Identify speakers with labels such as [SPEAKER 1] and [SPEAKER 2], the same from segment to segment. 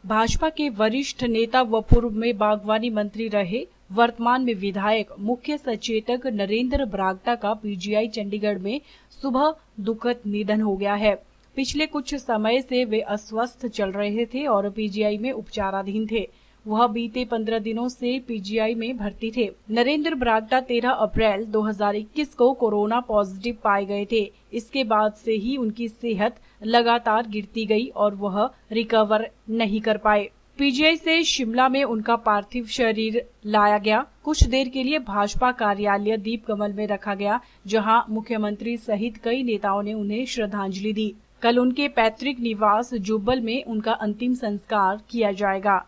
[SPEAKER 1] भाजपा के वरिष्ठ नेता व पूर्व में बागवानी मंत्री रहे वर्तमान में विधायक मुख्य सचेतक नरेंद्र बरागटा का पीजीआई चंडीगढ़ में सुबह दुखद निधन हो गया है। पिछले कुछ समय से वे अस्वस्थ चल रहे थे और पीजीआई में उपचाराधीन थे। वह बीते 15 दिनों से पीजीआई में भर्ती थे। नरेंद्र बरागटा 13 अप्रैल 2021 को कोरोना पॉजिटिव पाए गए थे। इसके बाद से ही उनकी सेहत लगातार गिरती गई और वह रिकवर नहीं कर पाए। पीजीआई से शिमला में उनका पार्थिव शरीर लाया गया। कुछ देर के लिए भाजपा कार्यालय दीप कमल में रखा गया, जहां मुख्यमंत्री सहित कई नेताओं ने उन्हें श्रद्धांजलि दी। कल उनके पैतृक निवास जुब्बल में उनका अंतिम संस्कार किया जाएगा।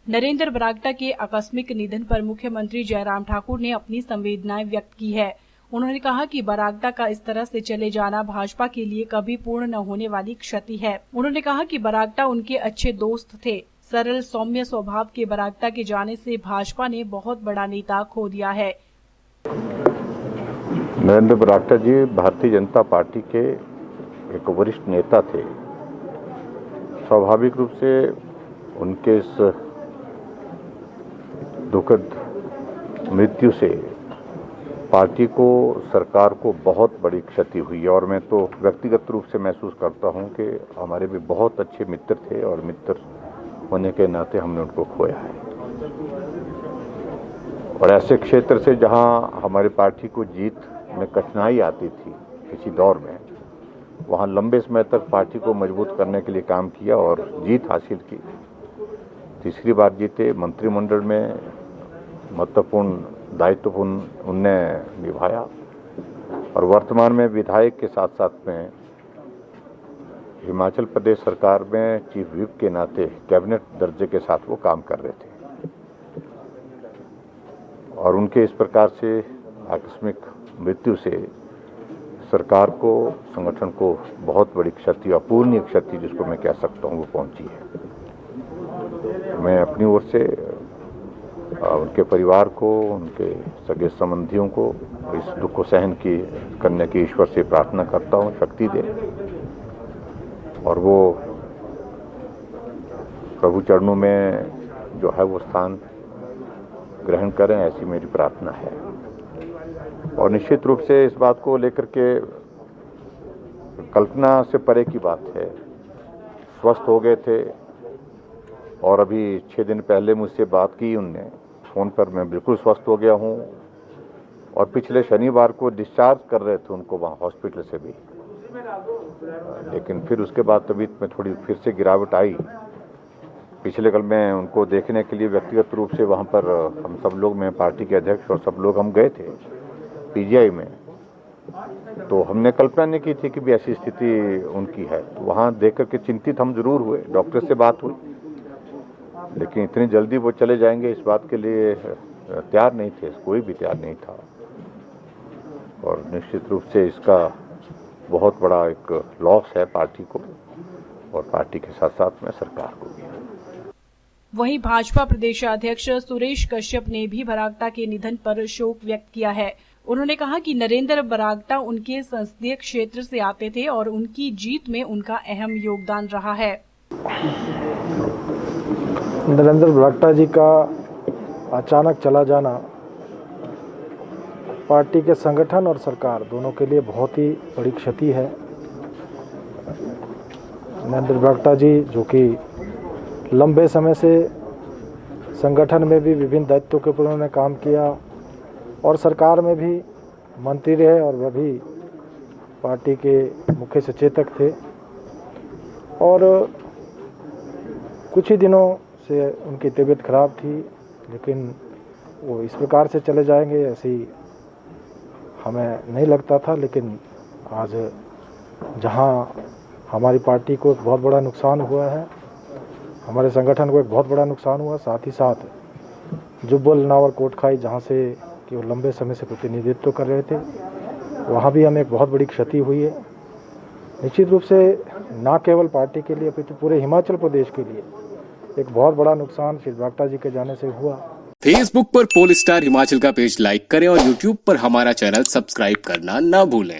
[SPEAKER 1] नरेंद्र बरागटा के आकस्मिक निधन पर मुख्यमंत्री जयराम ठाकुर ने अपनी संवेदनाएं व्यक्त की है। उन्होंने कहा कि बरागटा का इस तरह से चले जाना भाजपा के लिए कभी पूर्ण न होने वाली क्षति है। उन्होंने कहा कि बरागटा उनके अच्छे दोस्त थे। सरल सौम्य स्वभाव के बरागटा के जाने से भाजपा ने बहुत बड़ा नेता खो दिया है।
[SPEAKER 2] नरेंद्र बरागटा जी भारतीय जनता पार्टी के एक वरिष्ठ नेता थे। स्वाभाविक रूप से उनके इस दुखद मृत्यु से पार्टी को, सरकार को बहुत बड़ी क्षति हुई है और मैं तो व्यक्तिगत रूप से महसूस करता हूं कि हमारे भी बहुत अच्छे मित्र थे और मित्र होने के नाते हमने उनको खोया है। और ऐसे क्षेत्र से जहां हमारी पार्टी को जीत में कठिनाई आती थी किसी दौर में, वहां लंबे समय तक पार्टी को मजबूत करने के लिए काम किया और जीत हासिल की। तीसरी बार जीते, मंत्रिमंडल में महत्वपूर्ण दायित्व उनने निभाया और वर्तमान में विधायक के साथ साथ में हिमाचल प्रदेश सरकार में चीफ व्हिप के नाते कैबिनेट दर्जे के साथ वो काम कर रहे थे और उनके इस प्रकार से आकस्मिक मृत्यु से सरकार को, संगठन को बहुत बड़ी क्षति, अपूर्णीय क्षति जिसको मैं कह सकता हूँ, वो पहुंची है। मैं अपनी ओर से उनके परिवार को, उनके सगे संबंधियों को इस दुख को सहन करने की ईश्वर से प्रार्थना करता हूँ, शक्ति दे और वो प्रभु चरणों में जो है वो स्थान ग्रहण करें, ऐसी मेरी प्रार्थना है। और निश्चित रूप से इस बात को लेकर के कल्पना से परे की बात है। स्वस्थ हो गए थे और अभी 6 दिन पहले मुझसे बात की उनने फोन पर, मैं बिल्कुल स्वस्थ हो गया हूं और पिछले शनिवार को डिस्चार्ज कर रहे थे उनको वहां हॉस्पिटल से भी, लेकिन फिर उसके बाद तबीयत में थोड़ी फिर से गिरावट आई। पिछले कल मैं उनको देखने के लिए व्यक्तिगत रूप से वहां पर हम सब लोग, मैं पार्टी के अध्यक्ष और सब लोग हम गए थे पीजीआई में, तो हमने कल्पना नहीं की थी कि भी ऐसी स्थिति उनकी है। तो वहां देख करके चिंतित हम जरूर हुए, डॉक्टर से बात हुई, लेकिन इतनी जल्दी वो चले जाएंगे इस बात के लिए तैयार नहीं थे, कोई भी तैयार नहीं था। और निश्चित रूप से इसका बहुत बड़ा एक लॉस है पार्टी को और पार्टी के साथ साथ में सरकार को भी।
[SPEAKER 1] वहीं भाजपा प्रदेशाध्यक्ष सुरेश कश्यप ने भी बरागटा के निधन पर शोक व्यक्त किया है। उन्होंने कहा कि नरेंद्र बरागटा उनके संसदीय क्षेत्र से आते थे और उनकी जीत में उनका अहम योगदान रहा है।
[SPEAKER 3] नरेंद्र बरागटा जी का अचानक चला जाना पार्टी के संगठन और सरकार दोनों के लिए बहुत ही बड़ी क्षति है। नरेंद्र बरागटा जी जो कि लंबे समय से संगठन में भी विभिन्न दायित्वों के ऊपर उन्होंने काम किया और सरकार में भी मंत्री रहे और वह भी पार्टी के मुख्य सचेतक थे और कुछ ही दिनों से उनकी तबीयत खराब थी, लेकिन वो इस प्रकार से चले जाएंगे ऐसी हमें नहीं लगता था। लेकिन आज जहां हमारी पार्टी को एक बहुत बड़ा नुकसान हुआ है, हमारे संगठन को एक बहुत बड़ा नुकसान हुआ, साथ ही साथ जुब्बल नावर कोटखाई जहां से कि वो लंबे समय से प्रतिनिधित्व कर रहे थे, वहाँ भी हमें एक बहुत बड़ी क्षति हुई है। निश्चित रूप से न केवल पार्टी के लिए अपितु पूरे हिमाचल प्रदेश के लिए एक बहुत बड़ा नुकसान श्री बरागटा जी के जाने से हुआ।
[SPEAKER 4] फेसबुक पर पोल स्टार हिमाचल का पेज लाइक करें और यूट्यूब पर हमारा चैनल सब्सक्राइब करना ना भूलें।